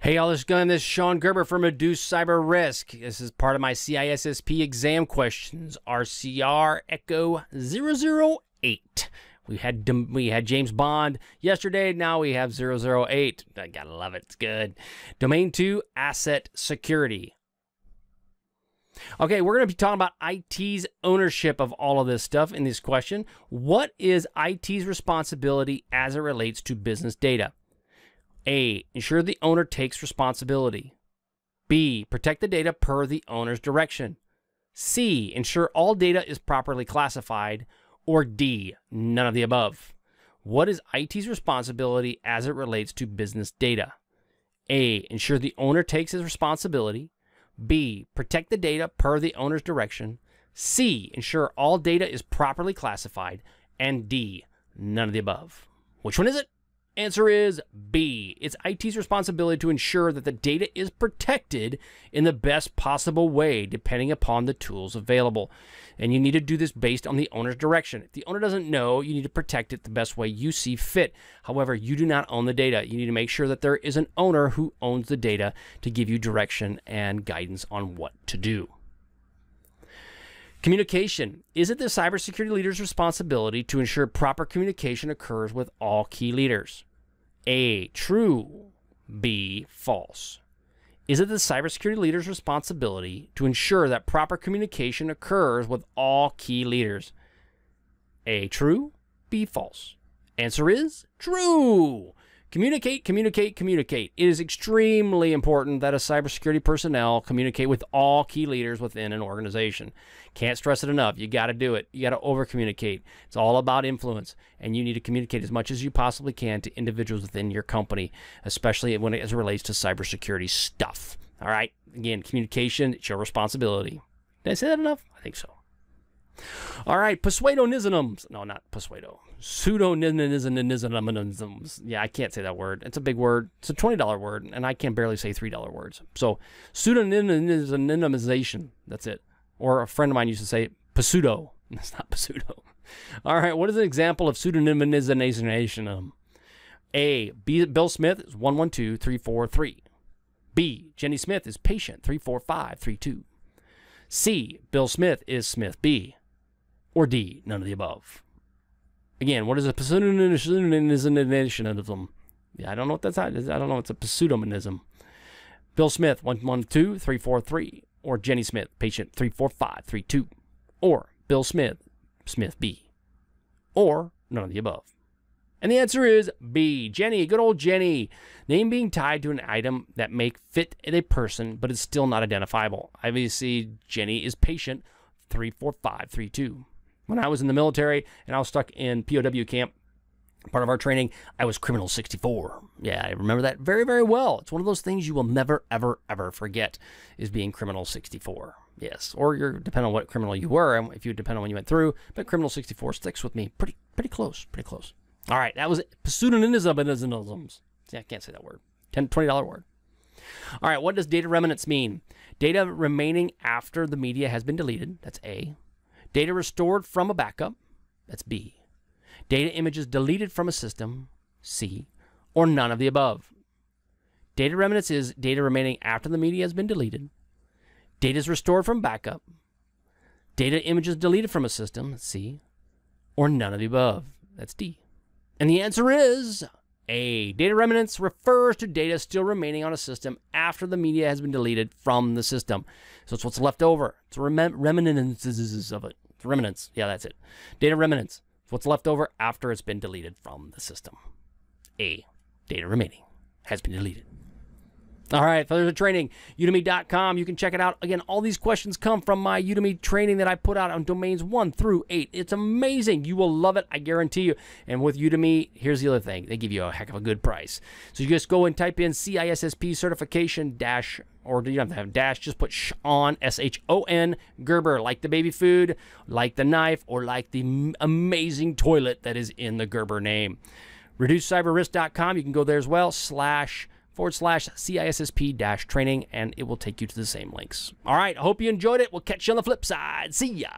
Hey y'all, this is Shon Gerber from Reduce Cyber Risk. This is part of my CISSP Exam Questions RCRE 008. We had James Bond yesterday, now we have 008. I gotta love it, it's good. Domain 2, Asset Security. Okay, we're going to be talking about IT's ownership of all of this stuff in this question. What is IT's responsibility as it relates to business data? A, ensure the owner takes responsibility. B, protect the data per the owner's direction. C, ensure all data is properly classified. Or D, none of the above. What is IT's responsibility as it relates to business data? A, ensure the owner takes his responsibility. B, protect the data per the owner's direction. C, ensure all data is properly classified. And D, none of the above. Which one is it? Answer is B. It's IT's responsibility to ensure that the data is protected in the best possible way, depending upon the tools available. And you need to do this based on the owner's direction. If the owner doesn't know, you need to protect it the best way you see fit. However, you do not own the data. You need to make sure that there is an owner who owns the data to give you direction and guidance on what to do. Communication. Is it the cybersecurity leader's responsibility to ensure proper communication occurs with all key leaders? A, true. B, false. Is it the cybersecurity leader's responsibility to ensure that proper communication occurs with all key leaders? A, true. B, false. Answer is true. Communicate, communicate, communicate. It is extremely important that a cybersecurity personnel communicate with all key leaders within an organization. Can't stress it enough. You got to do it. You got to over-communicate. It's all about influence, and you need to communicate as much as you possibly can to individuals within your company, especially as it relates to cybersecurity stuff. All right? Again, communication, it's your responsibility. Did I say that enough? I think so. All right, pseudonisms. No, not pseudo. Pseudonymisms. Yeah, I can't say that word. It's a big word. It's a $20 word, and I can barely say $3 words. So, pseudonymization. That's it. Or a friend of mine used to say pseudo. That's not pseudo. All right, what is an example of pseudonymization? A, Bill Smith is 112343. B, Jenny Smith is patient 34532. C, Bill Smith is Smith B. Or D, none of the above. Again, what is a pseudonymism? Yeah, I don't know what that's. I don't know. It's a pseudonym. Bill Smith 112343. Or Jenny Smith, patient 34532. Or Bill Smith, Smith B. Or none of the above. And the answer is B, Jenny, good old Jenny. Name being tied to an item that may fit a person, but is still not identifiable. Obviously, Jenny is patient 34532. When I was in the military and I was stuck in POW camp, part of our training, I was Criminal 64. Yeah, I remember that very, very well. It's one of those things you will never, ever, ever forget is being Criminal 64. Yes, or depending on what criminal you were, and if you depend on when you went through, but Criminal 64 sticks with me pretty close, pretty close. All right, that was pseudonymisms. See, I can't say that word. $20 word. All right, what does data remanence mean? Data remaining after the media has been deleted. That's A. Data restored from a backup. That's B. Data images deleted from a system. C. Or none of the above. Data remanence is data remaining after the media has been deleted. Data is restored from backup. Data images deleted from a system. That's C. Or none of the above. That's D. And the answer is A. Data remanence refers to data still remaining on a system after the media has been deleted from the system. So it's what's left over. It's remanence of it. It's remanence. Yeah, that's it. Data remanence. It's what's left over after it's been deleted from the system. A. Data remaining has been deleted. All right, further training, udemy.com. You can check it out. Again, all these questions come from my Udemy training that I put out on domains 1 through 8. It's amazing. You will love it, I guarantee you. And with Udemy, here's the other thing. They give you a heck of a good price. So you just go and type in CISSP Certification dash, or you don't have to have dash, just put Shon, S-H-O-N, Gerber, like the baby food, like the knife, or like the amazing toilet that is in the Gerber name. ReduceCyberRisk.com. You can go there as well, //CISSP-training, and it will take you to the same links. All right, I hope you enjoyed it. We'll catch you on the flip side. See ya.